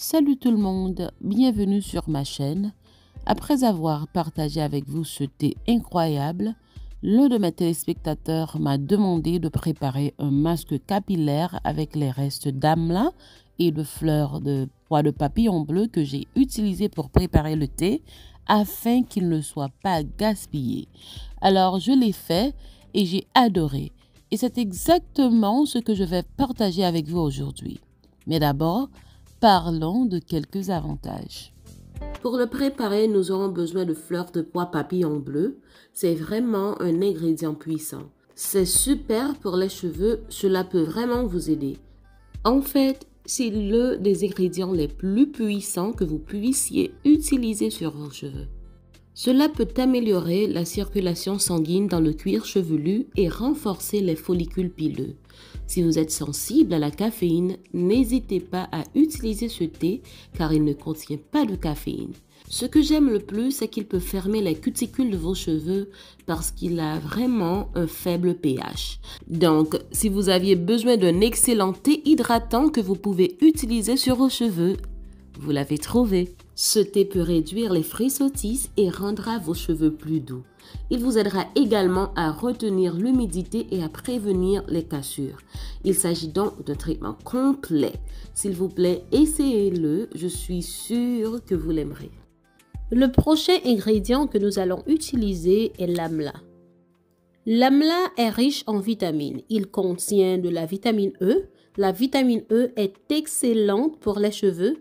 Salut tout le monde, bienvenue sur ma chaîne. Après avoir partagé avec vous ce thé incroyable, l'un de mes téléspectateurs m'a demandé de préparer un masque capillaire avec les restes d'amla et de fleurs de pois de papillon bleu que j'ai utilisé pour préparer le thé afin qu'il ne soit pas gaspillé. Alors je l'ai fait et j'ai adoré. Et c'est exactement ce que je vais partager avec vous aujourd'hui. Mais d'abord, parlons de quelques avantages. Pour le préparer, nous aurons besoin de fleurs de pois papillon bleu. C'est vraiment un ingrédient puissant. C'est super pour les cheveux, cela peut vraiment vous aider. En fait, c'est l'un des ingrédients les plus puissants que vous puissiez utiliser sur vos cheveux. Cela peut améliorer la circulation sanguine dans le cuir chevelu et renforcer les follicules pileux. Si vous êtes sensible à la caféine, n'hésitez pas à utiliser ce thé car il ne contient pas de caféine. Ce que j'aime le plus, c'est qu'il peut fermer les cuticules de vos cheveux parce qu'il a vraiment un faible pH. Donc, si vous aviez besoin d'un excellent thé hydratant que vous pouvez utiliser sur vos cheveux, vous l'avez trouvé. Ce thé peut réduire les frisottis et rendra vos cheveux plus doux. Il vous aidera également à retenir l'humidité et à prévenir les cassures. Il s'agit donc d'un traitement complet. S'il vous plaît, essayez-le. Je suis sûre que vous l'aimerez. Le prochain ingrédient que nous allons utiliser est l'amla. L'amla est riche en vitamines. Il contient de la vitamine E. La vitamine E est excellente pour les cheveux.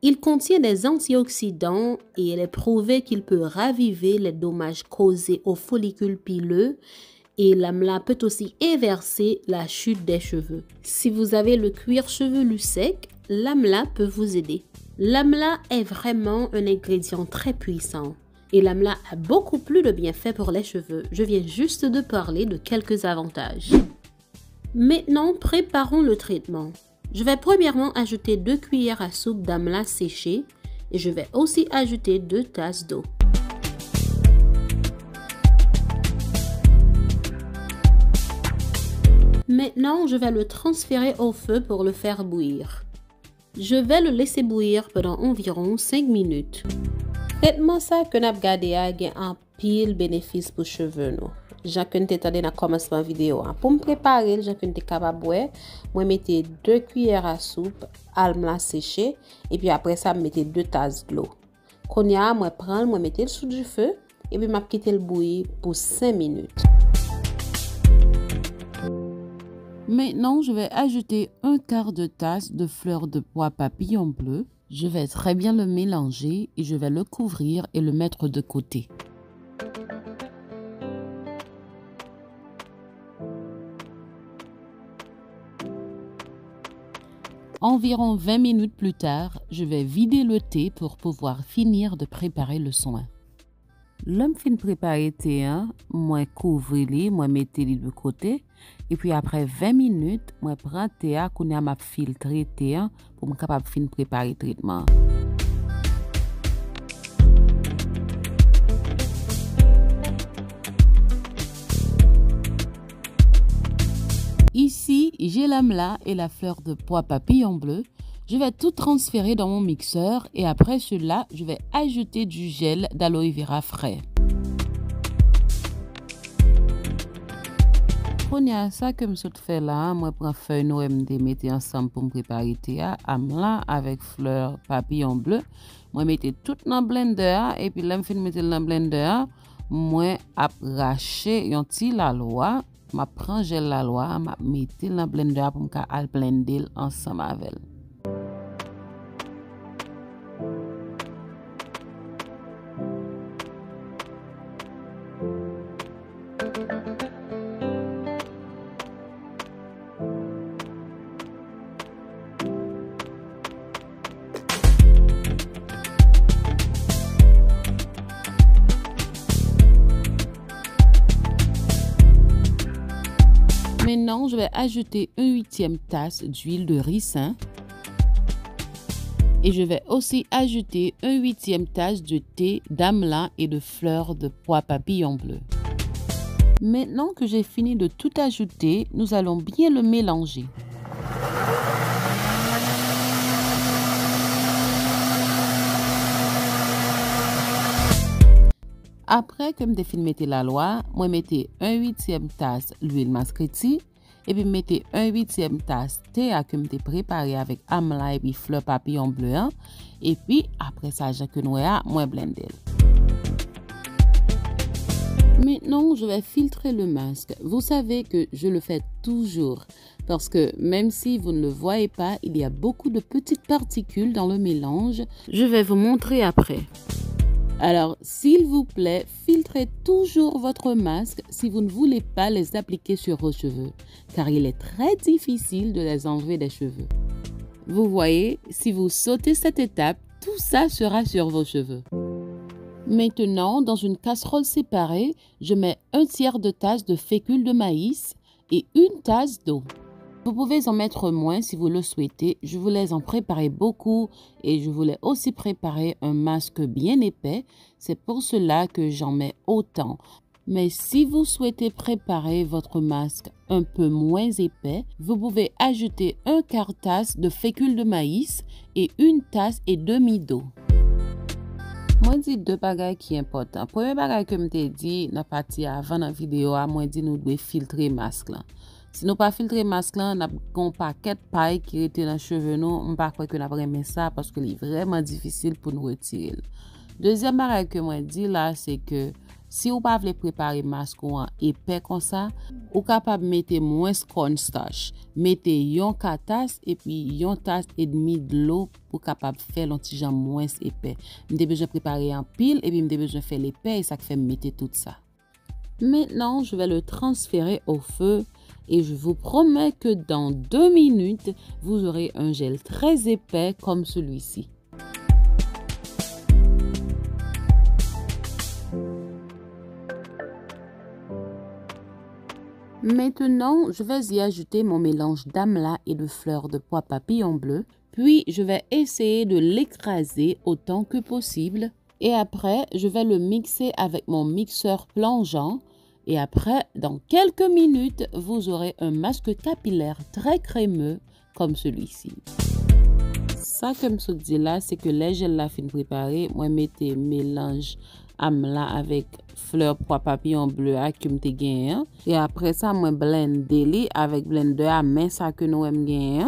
Il contient des antioxydants et il est prouvé qu'il peut raviver les dommages causés aux follicules pileux et l'amla peut aussi inverser la chute des cheveux. Si vous avez le cuir chevelu sec, l'amla peut vous aider. L'amla est vraiment un ingrédient très puissant et l'amla a beaucoup plus de bienfaits pour les cheveux. Je viens juste de parler de quelques avantages. Maintenant, préparons le traitement. Je vais premièrement ajouter 2 cuillères à soupe d'amla séché et je vais aussi ajouter 2 tasses d'eau. Maintenant, je vais le transférer au feu pour le faire bouillir. Je vais le laisser bouillir pendant environ 5 minutes. Traitement ça que nous avons gardé a un pile bénéfice pour cheveux nous. J'en ai dans le commencement vidéo. Pour me préparer, j'en ai capable boire. Moi mettez 2 cuillères à soupe amla séché et puis après ça mettez 2 tasses d'eau. Quand moi prendre, moi mettez le sous du feu et puis m'a quitter le bouillir pour 5 minutes. Maintenant, je vais ajouter 1/4 de tasse de fleurs de pois papillon bleu. Je vais très bien le mélanger et je vais le couvrir et le mettre de côté. Environ 20 minutes plus tard, je vais vider le thé pour pouvoir finir de préparer le soin. L'homme fin préparer thé, moi couvrir, moi mettre les de côté et puis après 20 minutes, moi prends thé qu'on a m'a filtrer thé pour me capable fin préparer traitement. Ici, j'ai l'amla et la fleur de pois papillon bleu. Je vais tout transférer dans mon mixeur et après cela, je vais ajouter du gel d'aloe vera frais. Prenez ça comme je fais là, moi prends feuille noire et mettez ensemble pour me préparer thé amla avec fleur papillon bleu. Moi mettez tout dans le blender et puis là me fin mettre dans le blender, moi arracher un petit la loi. Je prends gel la loi, je mets dans le blender pour me blender ensemble avec. Maintenant, je vais ajouter 1/8 tasse d'huile de ricin. Et je vais aussi ajouter 1/8 tasse de thé d'amla et de fleurs de pois papillon bleu. Maintenant que j'ai fini de tout ajouter, nous allons bien le mélanger. Après que je fin mette la loi, moi mettez 1/8 tasse l'huile maskriti et puis mettez 1/8 tasse thé que je préparé avec amla et puis fleur papillon bleu et puis après ça j'ai que moi blender. Maintenant, je vais filtrer le masque. Vous savez que je le fais toujours parce que même si vous ne le voyez pas, il y a beaucoup de petites particules dans le mélange. Je vais vous montrer après. Alors, s'il vous plaît, filtrez toujours votre masque si vous ne voulez pas les appliquer sur vos cheveux, car il est très difficile de les enlever des cheveux. Vous voyez, si vous sautez cette étape, tout ça sera sur vos cheveux. Maintenant, dans une casserole séparée, je mets 1/3 de tasse de fécule de maïs et 1 tasse d'eau. Vous pouvez en mettre moins si vous le souhaitez. Je voulais en préparer beaucoup et je voulais aussi préparer un masque bien épais. C'est pour cela que j'en mets autant. Mais si vous souhaitez préparer votre masque un peu moins épais, vous pouvez ajouter 1/4 tasse de fécule de maïs et 1 tasse et demi d'eau. Moi dis deux bagages qui sont importants. Premier bagage que je dit dans partie avant dans vidéo, moi dit nous devons filtrer masque là. Si nous pas filtrer masque là, n'a un paquet de paille qui était dans cheveux nous, on pas croire que n'a pas ça parce que c'est vraiment difficile pour nous retirer. Deuxième bagage que moi dit là, c'est que si vous pas voulez préparer masque ou en épais comme ça, vous capable mettre moins cornstarch. Mettez yon tasse et puis yon tasse et demi de l'eau pour capable faire l'antigen moins épais. M'avez besoin préparer en pile et puis m'avez besoin faire l'épais et ça fait mettre tout ça. Maintenant, je vais le transférer au feu et je vous promets que dans 2 minutes, vous aurez un gel très épais comme celui-ci. Maintenant, je vais y ajouter mon mélange d'amla et de fleurs de pois papillon bleu. Puis, je vais essayer de l'écraser autant que possible. Et après, je vais le mixer avec mon mixeur plongeant. Et après, dans quelques minutes, vous aurez un masque capillaire très crémeux comme celui-ci. Ça, comme je dis là, c'est que les gels la fin préparé, moi mettez mélange amla avec fleur pois papillon bleu que m'te gagné et après ça moi blender avec blender à main ça que nous aime gagné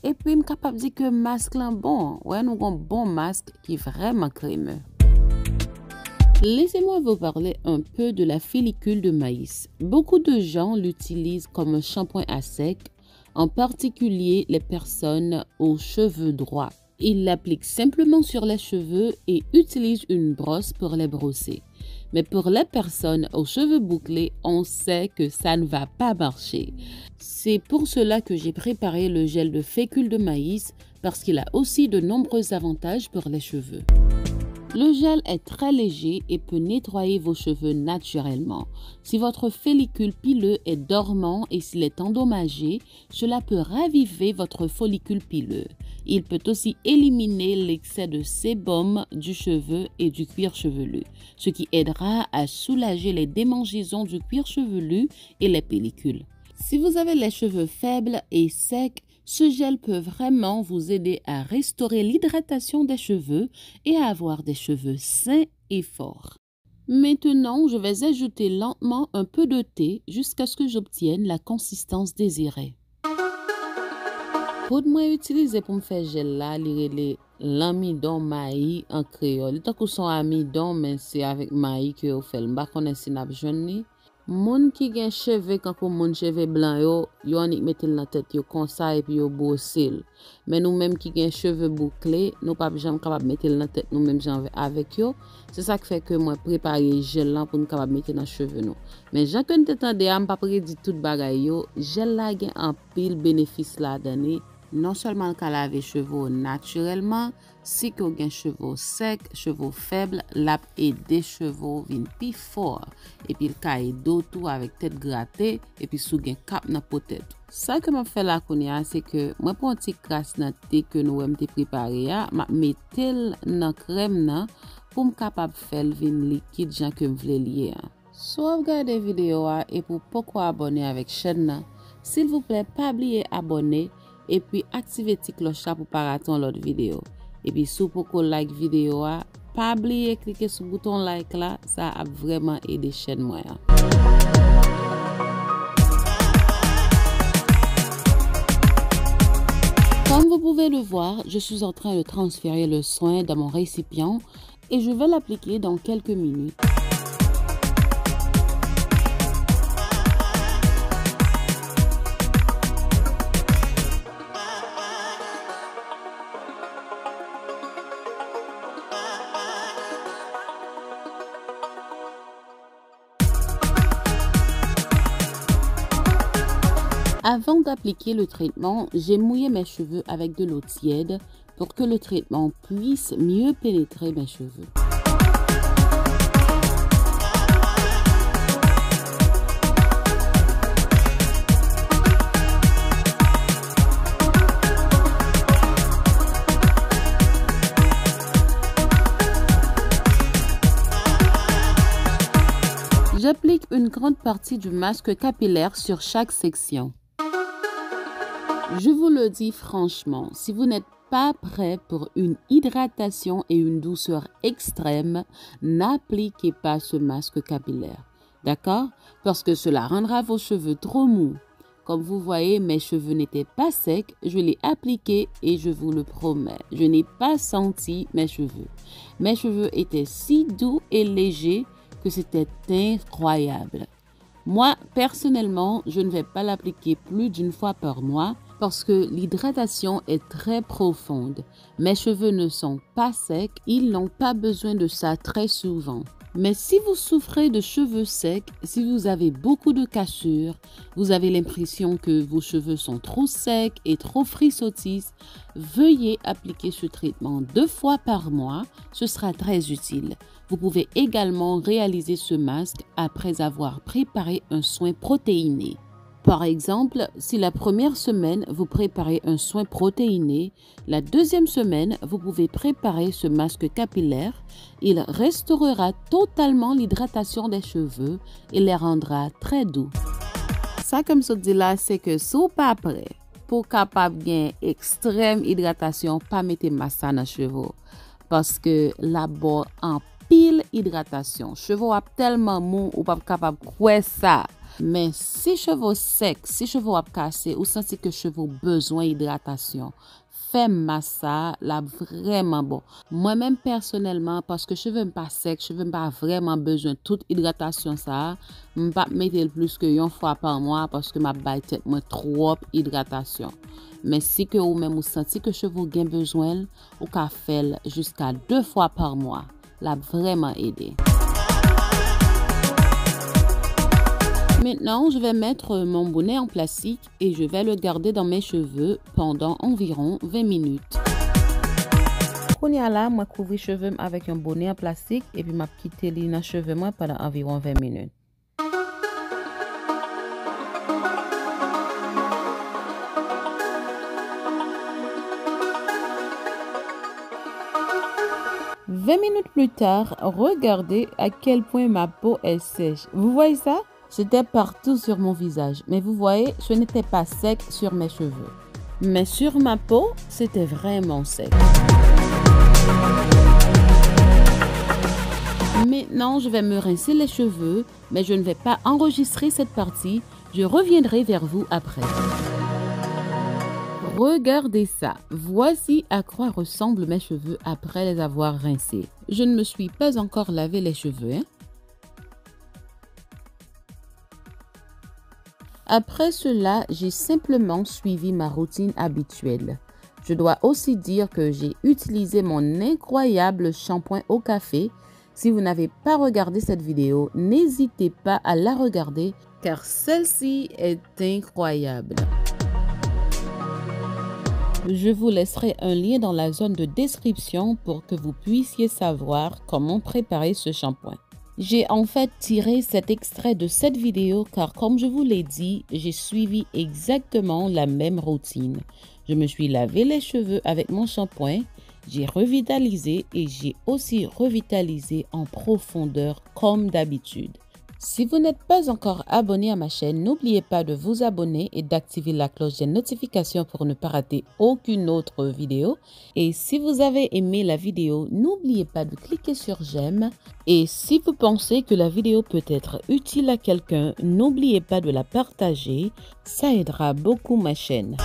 et puis me capable dire que masque là bon ouais nous avons bon masque qui est vraiment crémeux. Laissez-moi vous parler un peu de la félicule de maïs. Beaucoup de gens l'utilisent comme un shampoing à sec, en particulier les personnes aux cheveux droits. Ils l'appliquent simplement sur les cheveux et utilisent une brosse pour les brosser. Mais pour les personnes aux cheveux bouclés, on sait que ça ne va pas marcher. C'est pour cela que j'ai préparé le gel de fécule de maïs parce qu'il a aussi de nombreux avantages pour les cheveux. Le gel est très léger et peut nettoyer vos cheveux naturellement. Si votre follicule pileux est dormant et s'il est endommagé, cela peut raviver votre follicule pileux. Il peut aussi éliminer l'excès de sébum du cheveu et du cuir chevelu, ce qui aidera à soulager les démangeaisons du cuir chevelu et les pellicules. Si vous avez les cheveux faibles et secs, ce gel peut vraiment vous aider à restaurer l'hydratation des cheveux et à avoir des cheveux sains et forts. Maintenant, je vais ajouter lentement un peu de thé jusqu'à ce que j'obtienne la consistance désirée. Pour moi utiliser pour me faire gel là, l'amidon maïs en créole. Tant que son amidon, mais c'est avec maïs que vous faites. Je ne connais pas si vous avez moun qui gen cheveux quand pour moun cheveux blanc yo anik mettel dans tête yo comme ça et puis yo brossel. Mais nous même qui gen cheveux bouclés, nous pas jamais capable mettel dans tête nous même avec yo. C'est ça qui fait que moi préparer gel là pour nous capable mettre dans cheveux nous. Mais Jean que nous t'entendez am pas prédit tout bagay yo, gel là gen en pile bénéfice là donné. Non seulement qu'à laver cheveux naturellement, si que gen cheveux secs, cheveux faibles, l'a aider cheveux vin pi fort et puis le caille d'eau tout avec tête grattée et puis sous gen cap dans peut-être. Ça que m'a fait là konya c'est que moi pour un petit crasse dans thé que nous aime te préparer a, m'a mettel dans crème là pour me capable faire vin liquide jan que me vle lié. Sauvegardez vidéo et pour pourquoi abonner avec chaîne s'il vous plaît pas oublier abonner et puis activez la petite cloche pour pas rater l'autre vidéo. Et puis si vous like vidéo, pas oublier cliquer sur le bouton like là, ça a vraiment aidé chaîne moi. Comme vous pouvez le voir, je suis en train de transférer le soin dans mon récipient et je vais l'appliquer dans quelques minutes. Avant d'appliquer le traitement, j'ai mouillé mes cheveux avec de l'eau tiède pour que le traitement puisse mieux pénétrer mes cheveux. J'applique une grande partie du masque capillaire sur chaque section. Je vous le dis franchement, si vous n'êtes pas prêt pour une hydratation et une douceur extrême, n'appliquez pas ce masque capillaire. D'accord? Parce que cela rendra vos cheveux trop mous. Comme vous voyez, mes cheveux n'étaient pas secs, je l'ai appliqué et je vous le promets, je n'ai pas senti mes cheveux. Mes cheveux étaient si doux et légers que c'était incroyable. Moi, personnellement, je ne vais pas l'appliquer plus d'une fois par mois parce que l'hydratation est très profonde. Mes cheveux ne sont pas secs, ils n'ont pas besoin de ça très souvent. Mais si vous souffrez de cheveux secs, si vous avez beaucoup de cassures, vous avez l'impression que vos cheveux sont trop secs et trop frissotis, veuillez appliquer ce traitement 2 fois par mois, ce sera très utile. Vous pouvez également réaliser ce masque après avoir préparé un soin protéiné. Par exemple, si la première semaine, vous préparez un soin protéiné, la deuxième semaine, vous pouvez préparer ce masque capillaire. Il restaurera totalement l'hydratation des cheveux et les rendra très doux. Ça, comme je dis là, c'est que si vous pas prêt pour capable gagner extrême hydratation, pas mettre massa dans les cheveux. Parce que là-bas, en pile hydratation, cheveux a tellement mou ou pas capable de ça. Mais si cheveux secs, si cheveux a cassé ou senti que cheveux besoin d'hydratation, fait massa là vraiment bon. Moi-même personnellement, parce que cheveux pas secs, cheveux pas vraiment besoin de toute hydratation ça, je pas mettre plus que une fois par mois parce que ma baille tête moi trop hydratation. Mais si que ou même vous senti que cheveux gain besoin, ou ka faire jusqu'à 2 fois par mois, l'a vraiment aidé. Maintenant, je vais mettre mon bonnet en plastique et je vais le garder dans mes cheveux pendant environ 20 minutes. Là, moi couvrir cheveux avec un bonnet en plastique et puis m'a quitté les dans cheveux moi pendant environ 20 minutes. « 20 minutes plus tard, regardez à quel point ma peau est sèche. Vous voyez ça? C'était partout sur mon visage, mais vous voyez, ce n'était pas sec sur mes cheveux. Mais sur ma peau, c'était vraiment sec. Maintenant, je vais me rincer les cheveux, mais je ne vais pas enregistrer cette partie. Je reviendrai vers vous après. Regardez ça. Voici à quoi ressemblent mes cheveux après les avoir rincés. Je ne me suis pas encore lavé les cheveux, hein? Après cela, j'ai simplement suivi ma routine habituelle. Je dois aussi dire que j'ai utilisé mon incroyable shampoing au café. Si vous n'avez pas regardé cette vidéo, n'hésitez pas à la regarder car celle-ci est incroyable. Je vous laisserai un lien dans la zone de description pour que vous puissiez savoir comment préparer ce shampoing. J'ai en fait tiré cet extrait de cette vidéo car comme je vous l'ai dit, j'ai suivi exactement la même routine. Je me suis lavé les cheveux avec mon shampoing, j'ai revitalisé et j'ai aussi revitalisé en profondeur comme d'habitude. Si vous n'êtes pas encore abonné à ma chaîne, n'oubliez pas de vous abonner et d'activer la cloche des notifications pour ne pas rater aucune autre vidéo. Et si vous avez aimé la vidéo, n'oubliez pas de cliquer sur j'aime. Et si vous pensez que la vidéo peut être utile à quelqu'un, n'oubliez pas de la partager. Ça aidera beaucoup ma chaîne.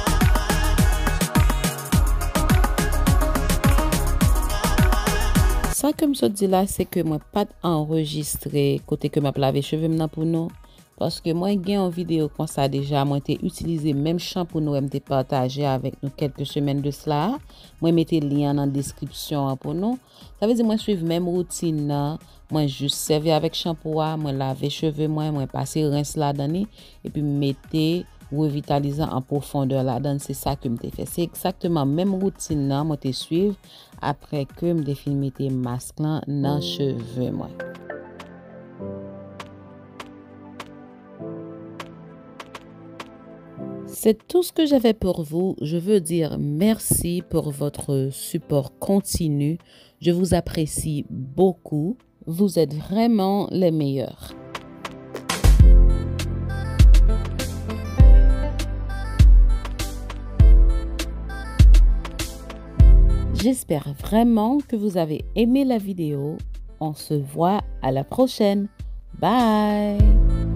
Ça que je dis là, c'est que moi pas enregistré côté que m'a lavé cheveux maintenant pour nous. Parce que moi, j'ai en vidéo comme ça déjà, moi j'ai utilisé même shampoing nous m'ai partagé avec nous quelques semaines de cela. Moi mettez le lien dans la description pour nous. Ça veut dire moi suivre même routine, moi juste servir avec shampoing, moi laver cheveux moi passer rince là-dedans et puis mettez revitalisant en profondeur là-dedans, c'est ça que je fait. C'est exactement même routine là, moi te suivre après que je filmé tes masques là dans cheveux moi. C'est tout ce que j'avais pour vous. Je veux dire merci pour votre support continu. Je vous apprécie beaucoup. Vous êtes vraiment les meilleurs. J'espère vraiment que vous avez aimé la vidéo. On se voit à la prochaine. Bye!